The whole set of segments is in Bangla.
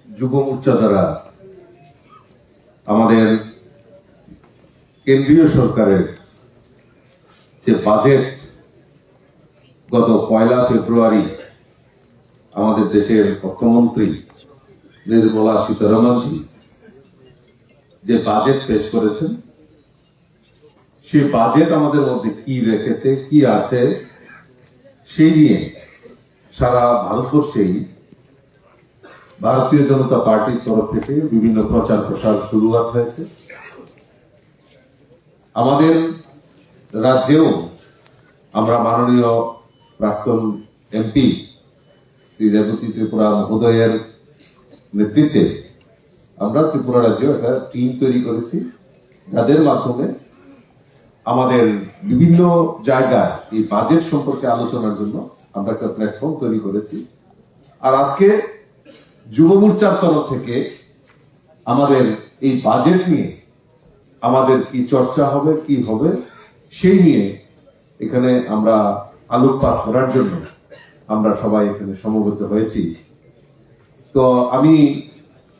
যুব মোর্চা দ্বারা আমাদের কেন্দ্রীয় সরকারের যে বাজেট গত 1 ফেব্রুয়ারি আমাদের দেশের অর্থমন্ত্রী নির্মলা সীতারমণজি যে বাজেট পেশ করেছেন, সেই বাজেট আমাদের মধ্যে কি রেখেছে, কি আছে, সেই নিয়ে সারা ভারতবর্ষেই ভারতীয় জনতা পার্টির তরফ থেকে বিভিন্ন প্রচার প্রসার শুরু হয়েছে। আমাদের রাজ্যেও আমরা মাননীয় প্রাক্তন এমপি শ্রী রেবতী ত্রিপুরা মহোদয়ের নেতৃত্বে আমরা ত্রিপুরা রাজ্যে একটা টিম তৈরি করেছি, যাদের মাধ্যমে আমাদের বিভিন্ন জায়গায় এই বাজেট সম্পর্কে আলোচনার জন্য আমরা একটা প্ল্যাটফর্ম তৈরি করেছি। আর আজকে যুব মোর্চার তরফ থেকে আমাদের এই বাজেট নিয়ে আমাদের কি চর্চা হবে, কি হবে, সেই নিয়ে এখানে আমরা আলোকপাত করার জন্য আমরা সবাই এখানে সমবেত হয়েছি। তো আমি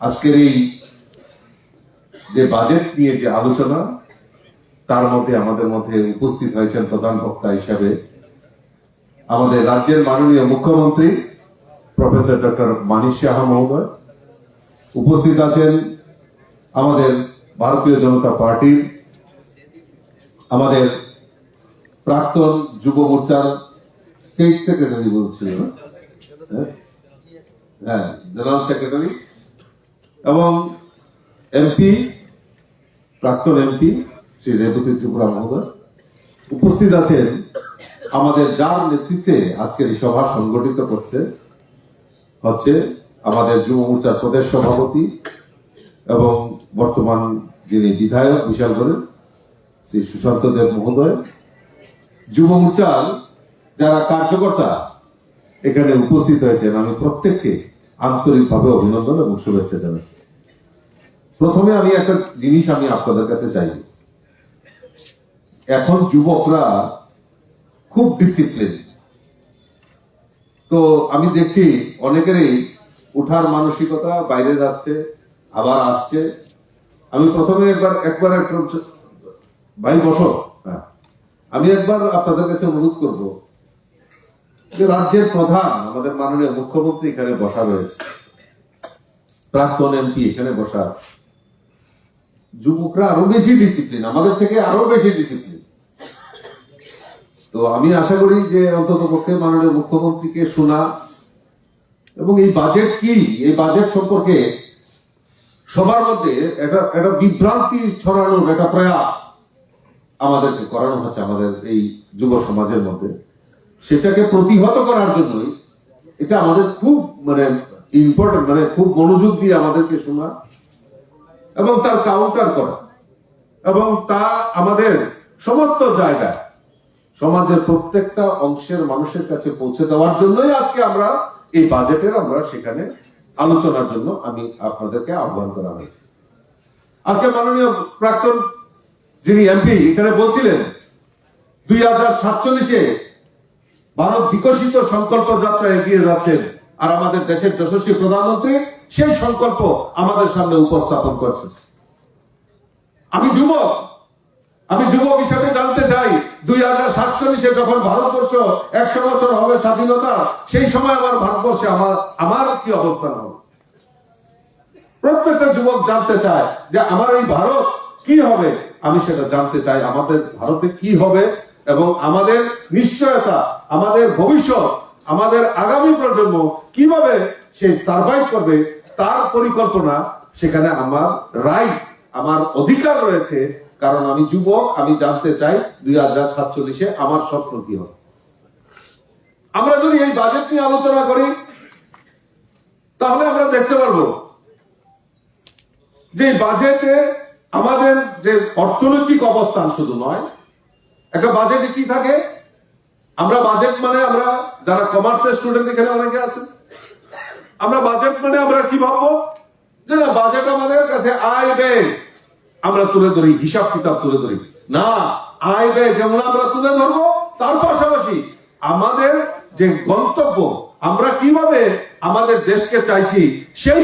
আজকের এই যে বাজেট নিয়ে যে আলোচনা, তার মধ্যে আমাদের মধ্যে উপস্থিত হয়েছেন প্রধান বক্তা হিসাবে আমাদের রাজ্যের মাননীয় মুখ্যমন্ত্রী প্রফেসর ডক্টর মানিক সাহা মহোদয়, উপস্থিত আছেন আমাদের ভারতীয় জনতা পার্টির আমাদের প্রাক্তন যুব মোর্চার স্টেট সেক্রেটারি বলছিল, হ্যাঁ, জেনারেল সেক্রেটারি এবং এমপি, প্রাক্তন এমপি শ্রী রেবতী ত্রিপুরা মহোদয়, উপস্থিত আছেন আমাদের যার নেতৃত্বে আজকের এই সভা সংগঠিত হচ্ছে আমাদের যুব মোর্চার প্রদেশ সভাপতি এবং বর্তমান যিনি বিধায়ক বিশালগড়ের শ্রী সুশান্ত দেব মহোদয়, যুব মোর্চার যারা কার্যকর্তা এখানে উপস্থিত হয়েছেন, আমি প্রত্যেককে আন্তরিকভাবে অভিনন্দন এবং শুভেচ্ছা জানাচ্ছি। প্রথমে আমি একটা জিনিস আমি আপনাদের কাছে চাইব, এখন যুবকরা খুব ডিসিপ্লিন। তো আমি দেখছি অনেকেরই উঠার মানসিকতা, বাইরে যাচ্ছে আবার আসছে। আমি প্রথমে একবার ভাই বসো, হ্যাঁ, আমি একবার আপনাদের কাছে অনুরোধ করব যে রাজ্যের প্রধান আমাদের মাননীয় মুখ্যমন্ত্রী এখানে বসা রয়েছে, প্রাক্তন এমপি এখানে বসা, যুবকরা আরো বেশি ডিসিপ্লিন, আমাদের থেকে আরো বেশি ডিসিপ্লিন। তো আমি আশা করি যে অন্তত পক্ষে মাননীয় মুখ্যমন্ত্রীকে শোনা এবং এই বাজেট কি, এই বাজেট সম্পর্কে সবার মধ্যে একটা বিভ্রান্তি ছড়ানোর একটা প্রয়াস আমাদেরকে করানো হচ্ছে আমাদের এই যুব সমাজের মধ্যে, সেটাকে প্রতিহত করার জন্যই এটা আমাদের খুব ইম্পর্টেন্ট, খুব মনোযোগ দিয়ে আমাদেরকে শোনা এবং তার কাউন্টার করা এবং তা আমাদের সমস্ত জায়গায় সমাজের প্রত্যেকটা অংশের মানুষের কাছে পৌঁছে দেওয়ার জন্যই আজকে আমরা এই বাজেটের আমরা সেখানে আলোচনার জন্য আমি আপনাদেরকে আহ্বান করা হয়েছে। আজকে মাননীয় প্রাক্তন যিনি এমপি এখানে বলছিলেন 2047-এ ভারত বিকশিত সংকল্প যাত্রা এগিয়ে যাচ্ছেন, আর আমাদের দেশের যশস্বী প্রধানমন্ত্রী সেই সংকল্প আমাদের সামনে উপস্থাপন করছেন। আমি যুবক হিসেবে জানতে চাই 2047-এ যখন ভারতবর্ষ 100 বছর হবে স্বাধীনতা, সেই সময় আমার ভারতবর্ষে আমার কি অবস্থান হবে। প্রত্যেকটা যুবক জানতে চায় যে আমার এই ভারত কি হবে, আমি সেটা জানতে চাই। আমাদের ভারতে কি হবে এবং আমাদের নিশ্চয়তা, আমাদের ভবিষ্যৎ, আমাদের আগামী প্রজন্ম কিভাবে সে সার্ভাইভ করবে, তার পরিকল্পনা সেখানে আমার রাইট, আমার অধিকার রয়েছে। কারণ আমি যুবক, আমি জানতে চাই 2047-এ আমার স্বপ্ন কি হবে। আমরা যদি এই বাজেট নিয়ে আলোচনা করি তাহলে আমরা দেখতে পারবো যে বাজেটে আমাদের যে অর্থনৈতিক অবস্থান শুধু নয়, একটা বাজেটে কি থাকে, আমরা বাজেট আমরা যারা কমার্সের স্টুডেন্ট এখানে অনেকে আছে, আমরা বাজেট আমরা কি ভাববো যে না, বাজেট আমাদের কাছে আয় ব্যয় আমরা তুলে ধরি, হিসাব কিতাব তুলে ধরি না। আয় ব্যয় যেমন আমরা তুলে ধরবো, তার পাশাপাশি আমাদের যে গন্তব্য, আমরা কিভাবে আমাদের দেশকে চাইছি সেই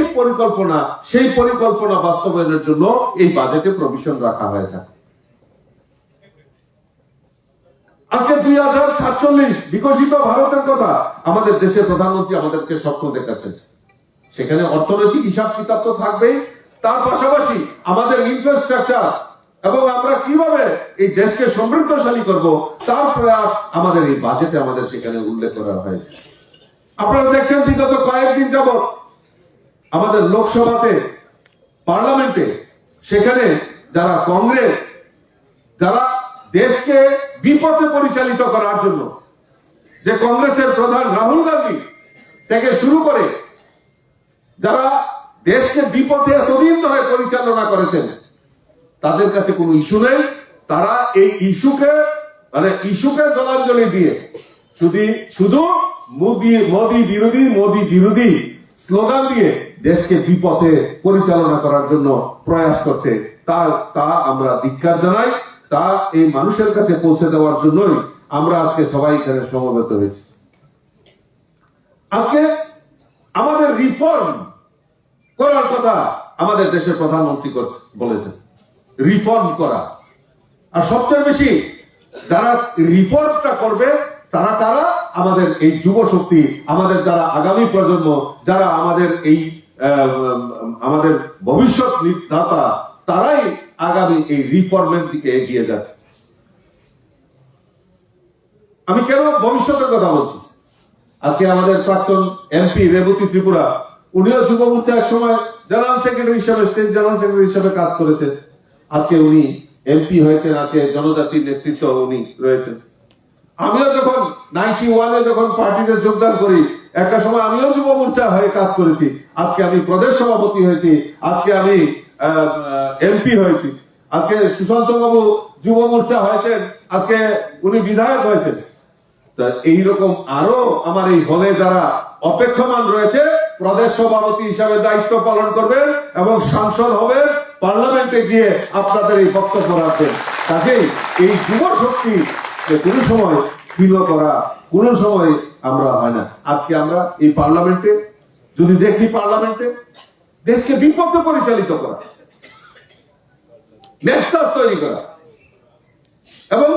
পরিকল্পনা বাস্তবায়নের জন্য এই বাজেটে প্রভিশন রাখা হয়ে থাকে। আজকে 2047 বিকশিত ভারতের কথা আমাদের দেশের প্রধানমন্ত্রী আমাদেরকে স্বপ্ন দেখাচ্ছেন। সেখানে অর্থনৈতিক হিসাব কিতাব তো থাকবেই, তার পাশাপাশি আমাদের ইনফ্রাস্ট্রাকচার এবং আমরা কিভাবে এই দেশকে সমৃদ্ধশালী করব তার প্রয়াস আমাদের এই বাজেটে আমাদের সেখানে উল্লেখ করা হয়েছে। আপনারা দেখছেন বিগত কয়েকদিন যাবৎ আমাদের লোকসভাতে, পার্লামেন্টে, সেখানে যারা কংগ্রেস, যারা দেশকে বিপথে পরিচালিত করার জন্য, যে কংগ্রেসের প্রধান রাহুল গান্ধী থেকে শুরু করে যারা দেশকে বিপথে এতদিন ধরে পরিচালনা করেছেন, তাদের কাছে কোনো ইস্যু নেই। তারা এই ইস্যুকে জলাঞ্জলি দিয়ে শুধু মোদি বিরোধী স্লোগান দিয়ে দেশকে বিপথে পরিচালনা করার জন্য প্রয়াস করছে। তা আমরা ধিক্কার জানাই। তা এই মানুষের কাছে পৌঁছে দেওয়ার জন্যই আমরা আজকে সবাই এখানে সমবেত হয়েছি। আজকে আমাদের রিফর্ম করার কথা আমাদের দেশের প্রধানমন্ত্রী বলেছেন, রিফর্ম করা। আর সবচেয়ে বেশি যারা রিফর্মটা করবে তারা আমাদের এই যুব শক্তি, আমাদের যারা আগামী প্রজন্ম, যারা আমাদের ভবিষ্যৎ নির্মাতা, তারাই আগামী এই রিফর্মের দিকে এগিয়ে যাচ্ছে। আমি কেন ভবিষ্যতের কথা বলছি? আজকে আমাদের প্রাক্তন এমপি রেবতী ত্রিপুরা, উনিও যুব মোর্চা এক সময় জেনারেল সেক্রেটারি হিসাবে, স্টেট জেনারেল সেক্রেটারি হিসাবে কাজ করেছেন। আজকে উনি এমপি হয়েছেন, আজকে জনজাতির নেতৃত্ব উনি রয়েছেন। আমিও যখন 91-এ যখন পার্টিতে যোগদান করি, একটা সময় আমিও যুব মোর্চা হয়ে কাজ করেছি। আজকে আমি প্রদেশ সভাপতি হয়েছি, আজকে আমি এমপি হয়েছি। আজকে সুশান্ত বাবু যুব মোর্চা হয়েছেন, আজকে উনি বিধায়ক হয়েছেন। এইরকম আরো আমার এই হলে যারা অপেক্ষমান রয়েছে, প্রদেশ সভাপতি হিসাবে দায়িত্ব পালন করবেন এবং সাংসদ হবেন, পার্লামেন্টে গিয়ে আপনাদের এই বক্তব্য রাখবেন। কাজেই এই যুব শক্তি কোন সময় ফিল করা, কোন সময় আমরা হয় না। আজকে আমরা এই পার্লামেন্টে যদি দেখি, পার্লামেন্টে দেশকে বিপথে পরিচালিত করা, নেক্সাস তৈরি করা এবং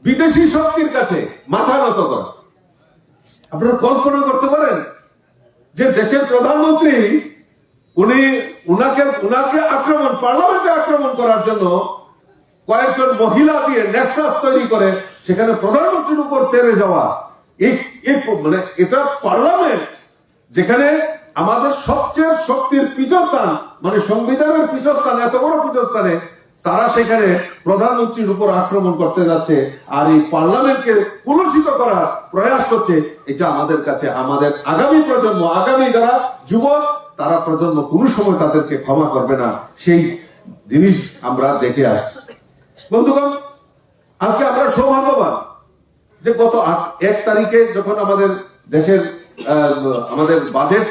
বিদেশি শক্তির কাছে মাথা নত করা। আপনারা কল্পনা করতে পারেন যে দেশের প্রধানমন্ত্রী উনাকে আক্রমণ, পার্লামেন্টে আক্রমণ করার জন্য কয়েকজন মহিলা দিয়ে নেক্সাস তৈরি করে সেখানে প্রধানমন্ত্রীর উপর তেড়ে যাওয়া। এটা পার্লামেন্ট, যেখানে আমাদের সবচেয়ে শক্তির পীঠস্থান, সংবিধানের পীঠস্থান, এত বড় পীঠস্থানে তারা সেখানে প্রধানমন্ত্রীর উপর আক্রমণ করতে যাচ্ছে আর এই পার্লামেন্টকে কলুষিত করার প্রয়াস করছে। এটা আমাদের কাছে, আমাদের আগামী প্রজন্ম, আগামী যারা যুবক, তারা প্রজন্ম কোনো সময় তাদেরকে ক্ষমা করবে না। সেই জিনিস আমরা দেখে আসছি। বন্ধুগণ, আজকে আমরা সৌভাগ্যবান যে গত 1 তারিখে যখন আমাদের দেশের আমাদের বাজেট,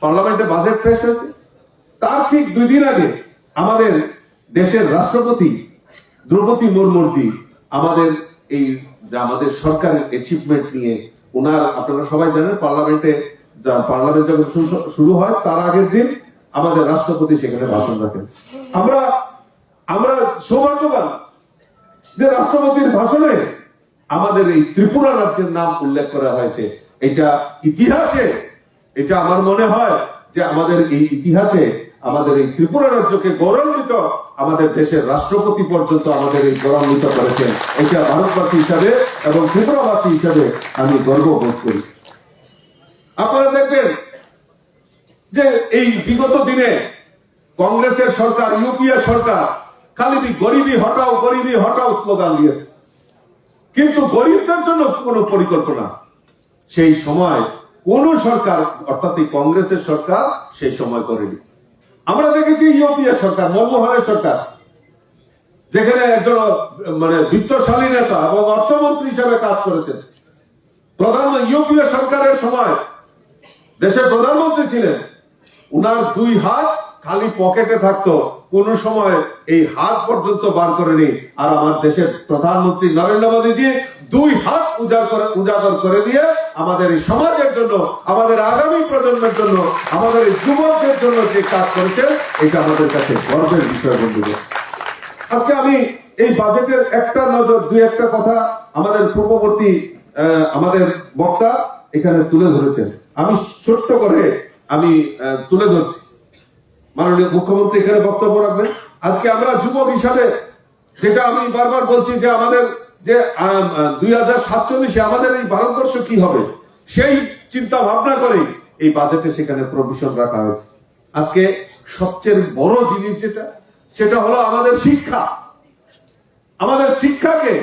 পার্লামেন্টে বাজেট পেশ হয়েছে, তার ঠিক 2 দিন আগে আমাদের দেশের রাষ্ট্রপতি দ্রৌপদী মুর্মুজি আমাদের সরকারের অ্যাচিভমেন্ট নিয়ে আপনারা সবাই জানেন, পার্লামেন্ট যখন শুরু হয় তার আগের দিন আমাদের রাষ্ট্রপতি সেখানে ভাষণ রাখেন। আমরা সৌভাগ্যবান যে রাষ্ট্রপতির ভাষণে আমাদের এই ত্রিপুরা রাজ্যের নাম উল্লেখ করা হয়েছে। এটা ইতিহাসে, এটা আমার মনে হয় যে আমাদের এই ইতিহাসে আমাদের এই ত্রিপুরা রাজ্যকে গৌরবান্বিত, আমাদের দেশের রাষ্ট্রপতি পর্যন্ত আমাদের এই গৌরবান্বিত করেছেন। এটা ভারতবাসী হিসাবে এবং ত্রিপুরাবাসী হিসাবে আমি গর্ববোধ করি। আপনারা দেখবেন যে এই বিগত দিনে কংগ্রেসের সরকার, ইউপিএ সরকার খালি গরিবী হটাও স্লোগান দিয়েছে, কিন্তু গরিবদের জন্য কোন পরিকল্পনা সেই সময় কোন সরকার, অর্থাৎ এই কংগ্রেসের সরকার সেই সময় করেনি। আমরা দেখেছি ইউপিএ সরকার, মনমোহনের সরকার, যেখানে একজন বিত্তশালী নেতা এবং অর্থমন্ত্রী হিসেবে কাজ করেছেন। ইউপিএ সরকারের সময় দেশের প্রধানমন্ত্রী ছিলেন, উনার 2 হাত খালি পকেটে থাকতো, কোন সময় এই হাত পর্যন্ত বার করেনি। আর আমার দেশের প্রধানমন্ত্রী নরেন্দ্র মোদীজি 2 হাত উজাগর করে দিয়ে আমাদের এই সমাজের জন্য, আমাদের আগামী প্রজন্মের জন্য, আমাদের এই যুবকদের জন্য যে কাজ করেছে, এটা আমাদের কাছে গর্বের বিষয়। বন্ধুদের, আজকে আমি এই বাজেটের একটা নজর, 2-1টা কথা আমাদের পূর্ববর্তী আমাদের বক্তা এখানে তুলে ধরেছেন, আমি ছোট্ট করে আমি তুলে ধরছি। মাননীয় মুখ্যমন্ত্রী এখানে বক্তব্য রাখবেন। আজকে আমরা যুবক হিসাবে, যেটা আমি বারবার বলছি যে আমাদের যে 2047-এ আমাদের এই ভারতবর্ষ কি হবে, সেই চিন্তা ভাবনা করে এই বাজেটে সেখানে প্রভিশন রাখা হয়েছে। আজকে সবচেয়ে বড় জিনিস যেটা, সেটা হলো আমাদের শিক্ষা। আমাদের শিক্ষাকে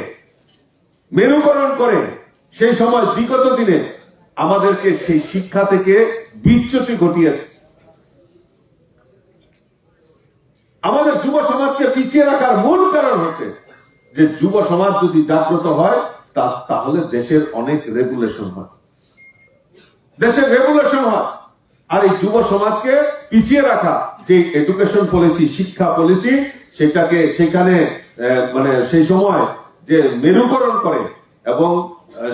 মেরুকরণ করে সেই সময় বিগত দিনে আমাদেরকে সেই শিক্ষা থেকে বিচ্যুতি ঘটিয়েছে। আমাদের যুব সমাজকে পিছিয়ে রাখার মূল কারণ হচ্ছে যে যুব সমাজ যদি জাগ্রত হয়, তাহলে দেশের অনেক রেগুলেশন হয়, দেশের রেগুলেশন হয়। আর এই যুব সমাজকে পিছিয়ে রাখা যে এডুকেশন পলিসি, শিক্ষা পলিসি, সেটাকে সেখানে মানে সেই সময় যে মেরুকরণ করে এবং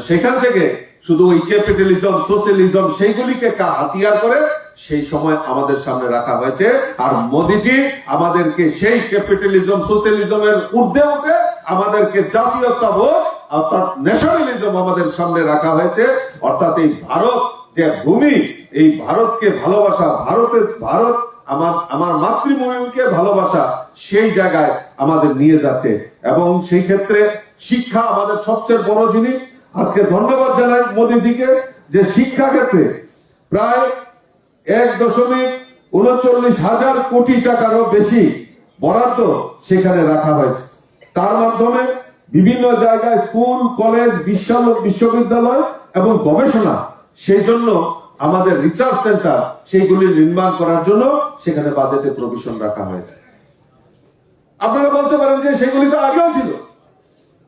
সেখান থেকে শুধু ওই ক্যাপিটালিজম, সোশ্যালিজম সেইগুলিকে হাতিয়ার করে সেই সময় আমাদের সামনে রাখা হয়েছে। আর মোদিজি আমাদেরকে সেই ক্যাপিটালিজম, সোশ্যালিজমের ঊর্ধ্বে উঠে আমাদেরকে জাতীয়তাবোধ অর্থাৎ ন্যাশনালিজম আমাদের সামনে রাখা হয়েছে। অর্থাৎ এই ভারত যে ভূমি, এই ভারতকে ভালোবাসা, ভারত আমার মাতৃভূমিকে ভালোবাসা, সেই জায়গায় আমাদের নিয়ে যাচ্ছে। এবং সেই ক্ষেত্রে শিক্ষা আমাদের সবচেয়ে বড় জিনিস। আজকে ধন্যবাদ জানাই মোদিজিকে যে শিক্ষা ক্ষেত্রে প্রায় 1.39 কোটি টাকারও বেশি বরাদ্দ সেখানে রাখা হয়েছে। তার মাধ্যমে বিভিন্ন জায়গায় স্কুল, কলেজ, বিশ্ববিদ্যালয় এবং গবেষণা, সেই জন্য আমাদের রিসার্চ সেন্টার, সেইগুলি নির্মাণ করার জন্য সেখানে বাজেটে প্রভিশন রাখা হয়েছে। আপনারা বলতে পারেন যে সেগুলি তো আগেও ছিল,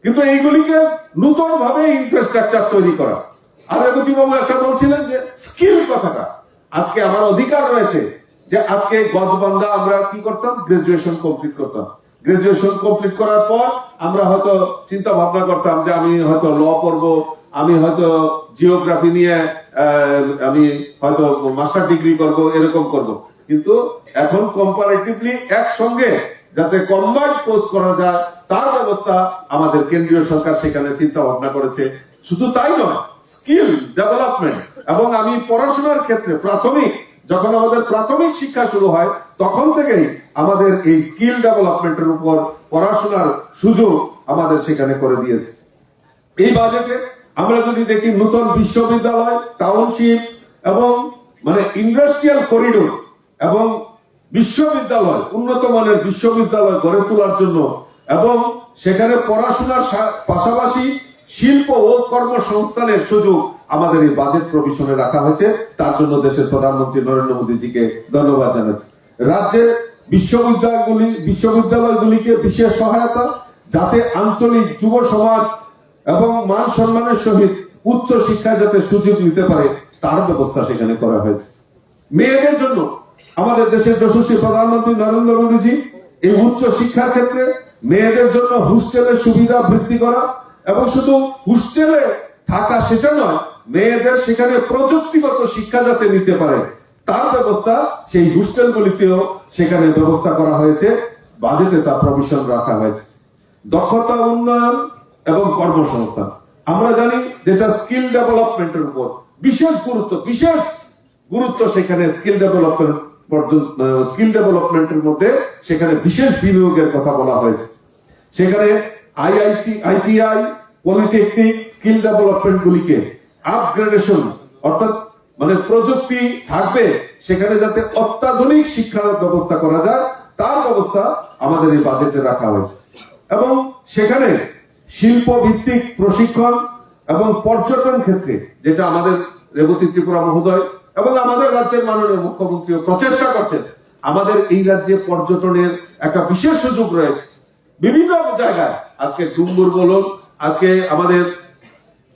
কিন্তু এইগুলিকে নতুন ভাবে ইনফ্রাস্ট্রাকচার তৈরি করা। আর রেবতীবাবু একটা বলছিলেন যে স্কিল কথাটা, আজকে আমার অধিকার রয়েছে যে আজকে গদবান্ধা আমরা কি করতাম, গ্রাজুয়েশন কমপ্লিট করতাম। গ্রাজুয়েশন কমপ্লিট করার পর আমরা হয়তো চিন্তা ভাবনা করতাম যে আমি হয়তো ল পড়বো, আমি হয়তো জিওগ্রাফি নিয়ে আমি হয়তো মাস্টার ডিগ্রি করব, এরকম করব। কিন্তু এখন কম্পারেটিভলি একসঙ্গে যাতে কম্বাইন্ড কোর্স করা যায়, তার ব্যবস্থা আমাদের কেন্দ্রীয় সরকার সেখানে চিন্তা ভাবনা করেছে। শুধু তাই নয়, স্কিল ডেভেলপমেন্ট। এবং আমি পড়াশোনার ক্ষেত্রে যখন আমাদের প্রাথমিক শিক্ষা শুরু হয়, তখন থেকেই আমাদের এই স্কিল ডেভেলপমেন্টের উপর পড়াশোনার সুযোগ আমাদের সেখানে করে দিয়েছে। এই বাজেটে আমরা যদি দেখি নতুন বিশ্ববিদ্যালয়, টাউনশিপ এবং মানে ইন্ডাস্ট্রিয়াল করিডোর এবং বিশ্ববিদ্যালয়, উন্নত মানের বিশ্ববিদ্যালয় গড়ে তোলার জন্য এবং সেখানে পড়াশোনার পাশাপাশি শিল্প ও কর্মসংস্থানের সুযোগ আমাদের এই বাজেট প্রভিশনে রাখা হয়েছে। তার জন্য দেশের প্রধানমন্ত্রী নরেন্দ্র মোদীজিকে ধন্যবাদ জানাচ্ছি। রাজ্যের বিশ্ববিদ্যালয়গুলিকে বিশেষ সহায়তা, যাতে আঞ্চলিক যুব সমাজ এবং মান সম্মানের সহিত উচ্চ শিক্ষায় যাতে সুযোগ নিতে পারে, তার ব্যবস্থা সেখানে করা হয়েছে। মেয়েদের জন্য আমাদের দেশের যশস্বী প্রধানমন্ত্রী নরেন্দ্র মোদীজি এই উচ্চ শিক্ষার ক্ষেত্রে মেয়েদের জন্য হোস্টেলের সুবিধা বৃদ্ধি করা এবং শুধু হোস্টেলে থাকা সেটা নয়, মেয়েদের সেখানে প্রযুক্তিগত শিক্ষা যাতে নিতে পারে, তার ব্যবস্থা সেই হোস্টেলগুলিতেও সেখানে ব্যবস্থা করা হয়েছে। বাজেটে তার প্রভিশন রাখা হয়েছে। দক্ষতা উন্নয়ন এবং কর্মসংস্থান, আমরা জানি যেটা স্কিল ডেভেলপমেন্টের উপর বিশেষ গুরুত্ব সেখানে স্কিল ডেভেলপমেন্টের মধ্যে সেখানে বিশেষ বিনিয়োগের কথা বলা হয়েছে। সেখানে আইটিআই, পলিটেকনিক, স্কিল ডেভেলপমেন্ট গুলিকে আপগ্রেডেশন, অর্থাৎ মানে প্রযুক্তি থাকবে সেখানে যাতে অত্যাধুনিক শিক্ষার ব্যবস্থা করা যায়, তার ব্যবস্থা আমাদের এই বাজেটে রাখা হয়েছে। এবং সেখানে শিল্প ভিত্তিক প্রশিক্ষণ এবং পর্যটন ক্ষেত্রে, যেটা আমাদের রেবতী ত্রিপুরা মহোদয় এবং আমাদের রাজ্যের মাননীয় মুখ্যমন্ত্রীও প্রচেষ্টা করছেন, আমাদের এই রাজ্যে পর্যটনের একটা বিশেষ সুযোগ রয়েছে। বিভিন্ন জায়গায় আজকে ডুম্বুর বলুন, আজকে আমাদের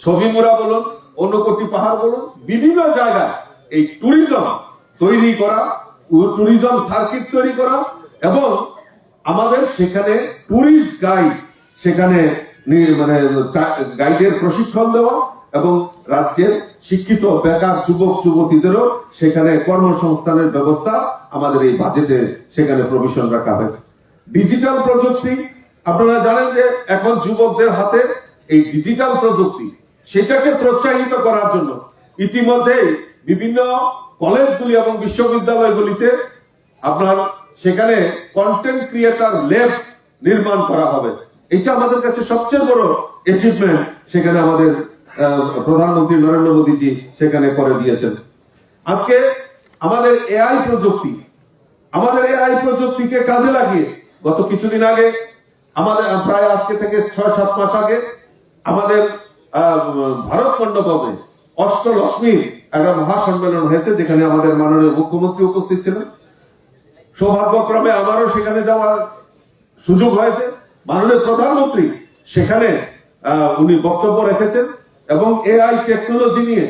ছবিমুড়া বলুন, অনুকোটি পাহাড় বলুন, বিভিন্ন জায়গায় এই ট্যুরিজম তৈরি করা, ট্যুরিজম সার্কিট তৈরি করা এবং আমাদের সেখানে ট্যুরিস্ট গাইড সেখানে মানে গাইডের প্রশিক্ষণ দেওয়া এবং রাজ্যের শিক্ষিত বেকার যুবক যুবতীদেরও সেখানে কর্মসংস্থানের ব্যবস্থা আমাদের এই বাজেটে সেখানে প্রভিশন রাখা হয়েছে। ডিজিটাল প্রযুক্তি, আপনারা জানেন যে এখন যুবকদের হাতে এই ডিজিটাল প্রযুক্তি, সেটাকে প্রোৎসাহিত করার জন্য ইতিমধ্যে বিভিন্ন কলেজগুলি এবং বিশ্ববিদ্যালয়গুলিতে আপনার সেখানে কন্টেন্ট ক্রিয়েটর ল্যাব নির্মাণ করা হবে। এটা আমাদের কাছে সবচেয়ে বড় অ্যাচিভমেন্ট সেখানে আমাদের প্রধানমন্ত্রী নরেন্দ্র মোদীজি সেখানে করে দিয়েছেন। আজকে আমাদের এআই প্রযুক্তিকে কাজে লাগিয়ে গত কিছুদিন আগে আমাদের প্রায় আজকে থেকে 6-7 মাস আগে আমাদের ভারত মণ্ডপে অষ্টলক্ষ্মীর একটা মহাসম্মেলন হয়েছে, যেখানে আমাদের মাননীয় মুখ্যমন্ত্রী উপস্থিত ছিলেন। সৌভাগ্যক্রমে আমারও সেখানে যাওয়ার সুযোগ হয়েছে। মাননীয় প্রধানমন্ত্রী সেখানে উনি বক্তব্য রেখেছেন এবং এআই টেকনোলজি নিয়ে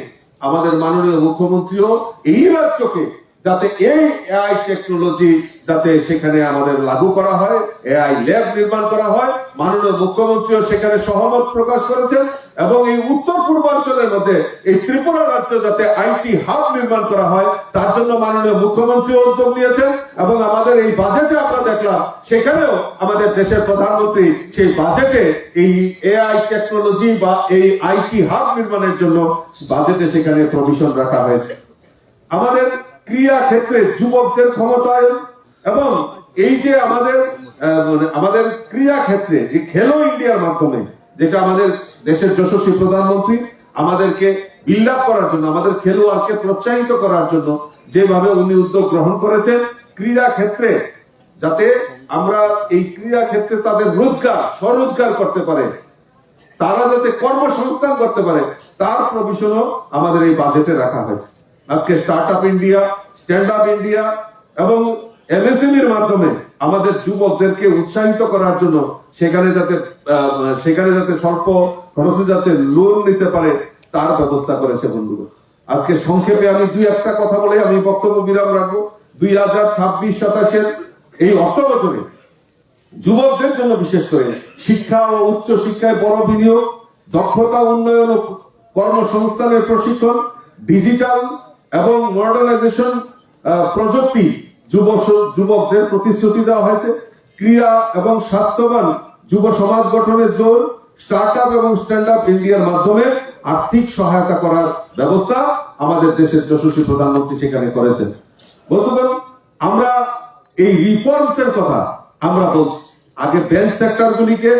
আমাদের মাননীয় মুখ্যমন্ত্রীও এই রাজ্যকে যাতে এই এআই টেকনোলজি যাতে সেখানে আমাদের লাগু করা হয়, এআই ল্যাব নির্মাণ করা হয়, মাননীয় মুখ্যমন্ত্রীও সেখানে সহমত প্রকাশ করেছেন এবং এই উত্তর পূর্বাঞ্চলের মধ্যে এই ত্রিপুরা রাজ্য যাতে আইটি হাব নির্মাণ করা হয় তার জন্য মাননীয় মুখ্যমন্ত্রী উদ্যোগ নিয়েছেন এবং আমাদের এই বাজেটে আমরা দেখলাম সেখানেও আমাদের দেশের প্রধানমন্ত্রী সেই বাজেটে এই এআই টেকনোলজি বা এই আইটি হাব নির্মাণের জন্য বাজেটে সেখানে প্রভিশন রাখা হয়েছে। আমাদের ক্রীড়া ক্ষেত্রে যুবকদের ক্ষমতায়ন এবং এই যে আমাদের ক্রীড়া ক্ষেত্রে যে খেলো ইন্ডিয়ার মাধ্যমে, যেটা আমাদের দেশের যশস্বী প্রধানমন্ত্রী আমাদেরকে বিল্ড আপ করার জন্য, আমাদের খেলোয়াড়কে প্রোৎসাহিত করার জন্য যেভাবে উনি উদ্যোগ গ্রহণ করেছেন, ক্রীড়া ক্ষেত্রে যাতে আমরা এই ক্রীড়া ক্ষেত্রে তাদের স্বরোজগার করতে পারে, তারা যাতে কর্মসংস্থান করতে পারে, তার প্রভিশনও আমাদের এই বাজেটে রাখা হয়েছে। আজকে start up India, stand up India এবং এমএসএমইর মাধ্যমে আমাদের যুবকদেরকে উৎসাহিত করার জন্য সেখানে যাতে স্বল্প খরচে যাতে লোন নিতে পারে তার ব্যবস্থা করেছে। বন্ধুরা, আজকে সংক্ষেপে আমি 2-1টা কথা বলে আমি বক্তব্য বিরাম রাখবো। 2026-27 এই অর্থ বছরে যুবকদের জন্য বিশেষ করে শিক্ষা ও উচ্চ শিক্ষায় বড় বিনিয়োগ, দক্ষতা উন্নয়ন ও কর্মসংস্থানের প্রশিক্ষণ, ডিজিটাল এবং মডার্নাইজেশন প্রযুক্তি যুবকদের প্রতিশ্রুতি দেওয়া হয়েছে। ক্রীড়া এবং স্বাস্থ্যবান যুব সমাজ গঠনের জোর, স্টার্ট আপ এবং স্ট্যান্ড আপ ইন্ডিয়ার মাধ্যমে আর্থিক সহায়তা করার ব্যবস্থা আমাদের দেশের যশস্বী প্রধানমন্ত্রী সেখানে করেছেন। বন্ধুগণ, আমরা এই রিফর্মস এর কথা আমরা বলছি। আগে ব্যাংক সেক্টর গুলিকে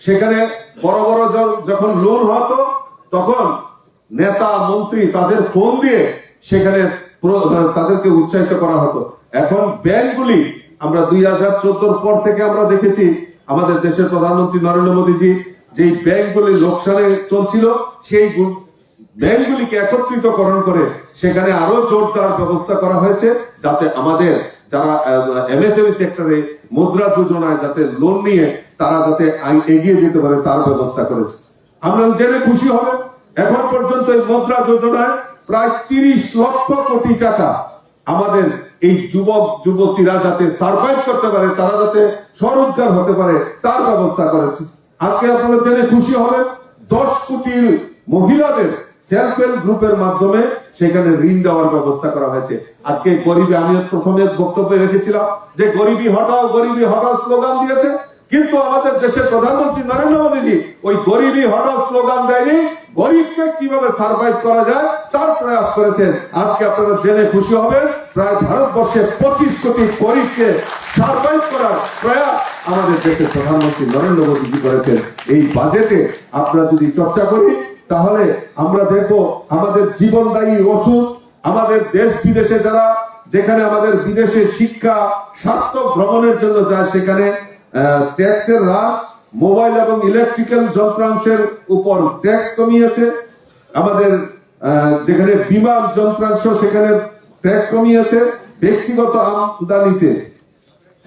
সেখানে বড় বড় যখন লোন হতো তখন নেতা মন্ত্রী তাদের ফোন দিয়ে সেখানে তাদেরকে উৎসাহিত করা হতো। এখন ব্যাংকগুলি আমরা 2014 পর থেকে আমরা দেখেছি আমাদের দেশের প্রধানমন্ত্রী নরেন্দ্র মোদীজি যেই ব্যাংকগুলি লোকসানে চলছিল সেই ব্যাংকগুলিকে একত্রিতকরণ করে সেখানে আরো জোরদার ব্যবস্থা করা হয়েছে যাতে আমাদের যারা এমএসএমই সেক্টরে মুদ্রা যোজনায় যাতে লোন নিয়ে তারা যাতে এগিয়ে যেতে পারে তার ব্যবস্থা করেছে। আমরা জেনে খুশি হবে এখন পর্যন্ত এই মুদ্রা যোজনায় প্রায় 30 লক্ষ কোটি টাকা আমাদের এই যুবক যুবতীরা যাতে সার্ভাইভ করতে পারে, তারা যাতে স্বরোজগার হতে পারে তার ব্যবস্থা করেছে। আজকে আপনারা জেনে খুশি হবেন 10 কোটি মহিলাদের সেলফ হেল্প গ্রুপের মাধ্যমে সেখানে ঋণ দেওয়ার ব্যবস্থা করা হয়েছে। আজকে গরিবী, আমি প্রথমে বক্তব্যে রেখেছিলাম যে গরিবী হটাও স্লোগান দিয়েছে, কিন্তু আমাদের দেশের প্রধানমন্ত্রী নরেন্দ্র মোদীজি ওই গরিবী হটাও স্লোগান দেয়নি, গরিবকে কিভাবে সার্ভাইভ করা যায় তার প্রয়াস করেছেন। আজকে আপনারা জেনে খুশি হবেন প্রায় ভারতবর্ষে 25 কোটি গরিবকে সার্ভাইভ করার প্রয়াস আমাদের দেশের প্রধানমন্ত্রী নরেন্দ্র মোদীজি করেছেন। এই বাজেটে আমরা যদি চর্চা করি তাহলে আমরা দেখব আমাদের জীবনদায়ী ওষুধ, আমাদের দেশ বিদেশে যারা যেখানে আমাদের বিদেশে শিক্ষা স্বাস্থ্য ভ্রমণের জন্য যায় সেখানে ট্যাক্সের হ্রাস, মোবাইল এবং ইলেকট্রিক্যাল যন্ত্রাংশের উপর ট্যাক্স কমিয়েছে, আমাদের যেখানে বিমান যন্ত্রাংশ সেখানে ট্যাক্স কমিয়েছে, ব্যক্তিগত আমদানিতে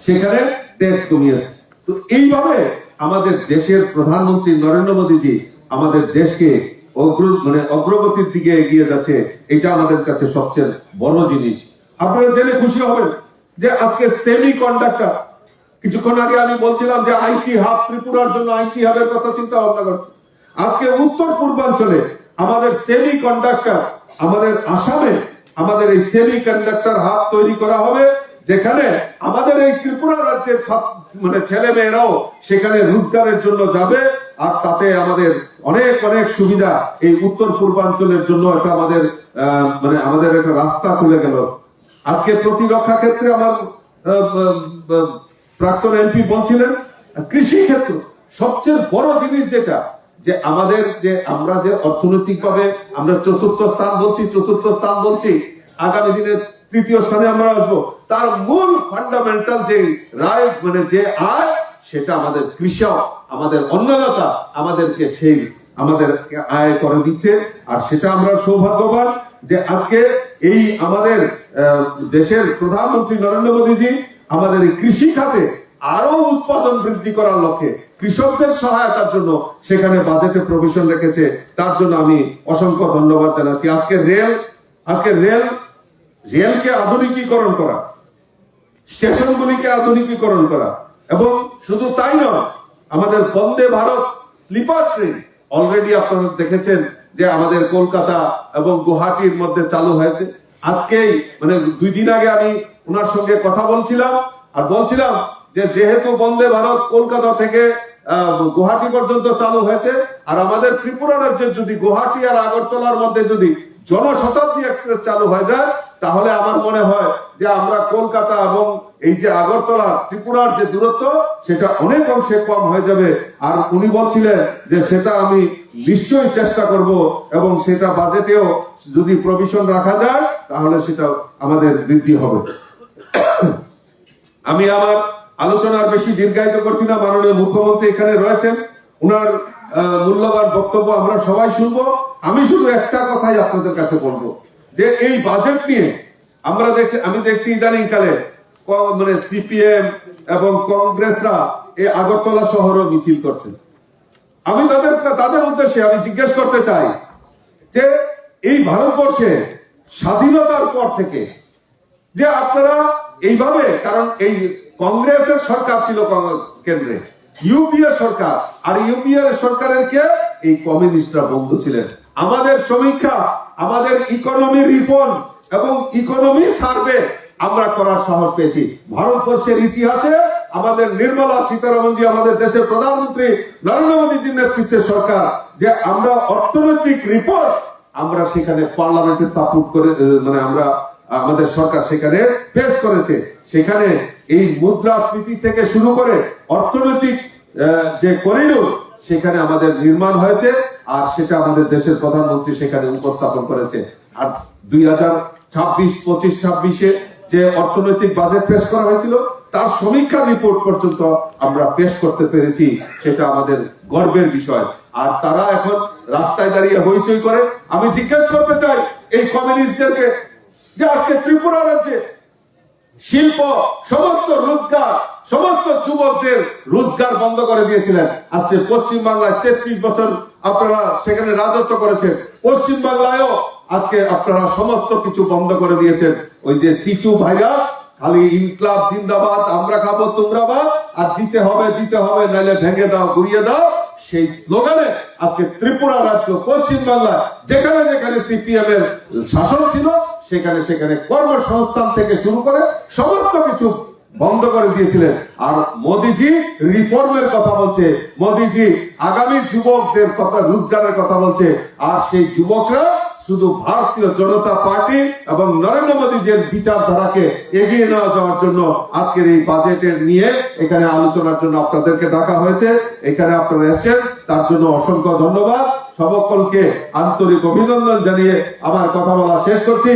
সেখানে ট্যাক্স কমিয়েছে। তো এইভাবে আমাদের দেশের প্রধানমন্ত্রী নরেন্দ্র মোদীজি আমাদের দেশকে অগ্রগতির দিকে এগিয়ে যাচ্ছে। এটা আমাদের কাছে সবচেয়ে বড় জিনিস। আপনারা জেনে খুশি হবেন যে আজকে সেমি কন্ডাক্টর, কিছুক্ষণ আগে আমি বলছিলাম যে আইটি হাব, ত্রিপুরার জন্য আইটি হাবের কথা চিন্তা ভাবনা করছে। আজকে উত্তর পূর্বাঞ্চলে আমাদের সেমি কন্ডাক্টর, আমাদের আসামে আমাদের এই সেমি কন্ডাক্টর হাব তৈরি করা হবে, যেখানে আমাদের এই ত্রিপুরা রাজ্যের মানে ছেলে মেয়েরাও সেখানে রোজগারের জন্য যাবে। আর তাতে আমাদের অনেক অনেক সুবিধা, এই উত্তর পূর্বাঞ্চলের জন্য এটা আমাদের মানে আমাদের একটা রাস্তা খুলে গেল। আজকে প্রতিরক্ষা ক্ষেত্রে আমার প্রাক্তন এমপি বলছিলেন, কৃষি ক্ষেত্র সবচেয়ে বড় জিনিস যেটা, যে আমাদের যে আমরা যে অর্থনৈতিক ভাবে আমরা চতুর্থ স্থান বলছি, আগামী দিনে তৃতীয় স্থানে আমরা আসবো। তার মূল ফান্ডামেন্টাল যে রাইট মানে যে আয়, সেটা আমাদের কৃষক, আমাদের অন্নদাতা আমাদেরকে সেই আমাদের আয় করে দিচ্ছে। আর সেটা আমরা সৌভাগ্যবান যে আজকে এই আমাদের দেশের প্রধানমন্ত্রী নরেন্দ্র মোদীজি আমাদের এই কৃষি খাতে আরো উৎপাদন বৃদ্ধি করার লক্ষ্যে কৃষকদের সহায়তার জন্য সেখানে বাজেটে প্রভিশন রেখেছে। তার জন্য আমি অসংখ্য ধন্যবাদ জানাচ্ছি। আজকে রেলকে আধুনিকীকরণ করা, স্টেশনগুলিকে আধুনিকীকরণ করা, এবং শুধু তাই নয়, আমাদের Vande Bharat sleeper train already আপনারা দেখেছেন যে আমাদের কলকাতা এবং গুয়াহাটির মধ্যে চালু হয়েছে। আজকেই মানে 2 দিন আগে আমি ওনার সঙ্গে কথা বলছিলাম, আর বলছিলাম যে যেহেতু বন্দে ভারত কলকাতা থেকে গুয়াহাটি পর্যন্ত চালু হয়েছে, আর আমাদের ত্রিপুরা রাজ্যের যদি গুয়াহাটি আর আগরতলার মধ্যে যদি জনশতাব্দী এক্সপ্রেস চালু হয়ে যায়, তাহলে আমার মনে হয় যে আমরা কলকাতা এবং এই যে আগরতলা ত্রিপুরার যে দূরত্ব, সেটা অনেক অংশে কম হয়ে যাবে। আর উনি বলছিলেন যে সেটা আমি নিশ্চয়ই চেষ্টা করব, এবং সেটা বাজেটেও যদি প্রভিশন রাখা যায় তাহলে সেটা আমাদের বৃদ্ধি হবে। আমি আমার আলোচনার বেশি দীর্ঘায়িত করছি না, মাননীয় মুখ্যমন্ত্রী এখানে রয়েছেন, উনার মূল্যবান বক্তব্য আমরা সবাই শুনবো। আমি শুধু একটা কথাই আপনাদের কাছে বলবো, যে এই বাজেট নিয়ে আমি দেখছি ইদানিং কালে মানে সিপিএম এবং কংগ্রেসরা এই আগরতলা শহরে মিছিল করছে। আমি তাদের উদ্দেশ্যে আমি জিজ্ঞেস করতে চাই যে এই ভারতবর্ষে স্বাধীনতার পর থেকে যে আপনারা এইভাবে, কারণ এই কংগ্রেসের সরকার ছিল কেন্দ্রে, ইউপিএ সরকার, আর ইউপিএ সরকারের কে এই কমিউনিস্টরা বন্ধু ছিলেন। আমাদের সমীক্ষা, আমাদের ইকোনমি রিফর্ম এবং ইকোনমি সার্ভে আমরা করার সাহস পেয়েছি। ভারতবর্ষের ইতিহাসে আমাদের নির্মলা সীতারামনজি, আমাদের দেশের প্রধানমন্ত্রী নরেন্দ্র মোদীজির নেতৃত্বে সরকার, যে আমরা অর্থনৈতিক রিপোর্ট আমরা সেখানে পার্লামেন্টে সাপোর্ট করে, মানে আমরা আমাদের সরকার সেখানে পেশ করেছে। সেখানে এই মুদ্রাস্ফীতি থেকে শুরু করে অর্থনৈতিক যে করিডোর সেখানে আমাদের নির্মাণ হয়েছে, আর সেটা আমাদের দেশের প্রধানমন্ত্রী সেখানে উপস্থাপন করেছে। আর 2025-26 যে অর্থনৈতিক বাজেট পেশ করা হয়েছিল, তার সমীক্ষা রিপোর্ট পর্যন্ত আমরা পেশ করতে পেরেছি, সেটা আমাদের গর্বের বিষয়। আর তারা এখন রাস্তায় দাঁড়িয়ে হইচই করে। আমি জিজ্ঞেস করতে চাই এই কমিউনিস্টদেরকে, যে আজকে ত্রিপুরা রাজ্যে শিল্প, সমস্ত রোজগার, সমস্ত যুবকদের রোজগার বন্ধ করে দিয়েছিলেন। আজকে পশ্চিম বাংলায় 33 বছর আপনারা সেখানে রাজত্ব করেছেন, পশ্চিম বাংলায়ও আজকে আপনারা সমস্ত কিছু বন্ধ করে দিয়েছেন। ওই যে সিটু ভাইরাস, খালি ইনকলাব জিন্দাবাদ, আমরা খাবো তোমরা বাদ, আর দিতে হবে নাইলে ভেঙে দাও, গুড়িয়ে দাও, সেই স্লোগানে আজকে ত্রিপুরা রাজ্য, পশ্চিম বাংলা যেখানে যেখানে সিপিএম এর শাসন ছিল, সেখানে কর্মসংস্থান থেকে শুরু করে সমস্ত কিছু বন্ধ করে দিয়েছিলেন। আর মোদীজি রিফর্মের কথা বলছে, মোদীজি আগামী যুবকদের কথা, রোজগারের কথা বলছে। আর সেই যুবকরা শুধু ভারতীয় জনতা পার্টি এবং নরেন্দ্র মোদীজির বিচারধারাকে এগিয়ে নেওয়া যাওয়ার জন্য আজকের এই বাজেটের নিয়ে এখানে আলোচনার জন্য আপনাদেরকে ডাকা হয়েছে। এখানে আপনারা এসেছেন, তার জন্য অসংখ্য ধন্যবাদ। সকলকে আন্তরিক অভিনন্দন জানিয়ে আমার কথা বলা শেষ করছি।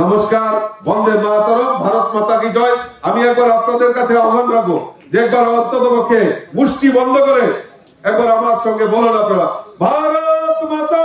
নমস্কার, বন্দে মাতরম, ভারত মাতা কি জয়। আমি একবার আপনাদের কাছে আহ্বান রাখবো যে একবার অন্ততপক্ষে মুষ্টি বন্ধ করে একবার আমার সঙ্গে বলুন আপনারা, ভারত মাতা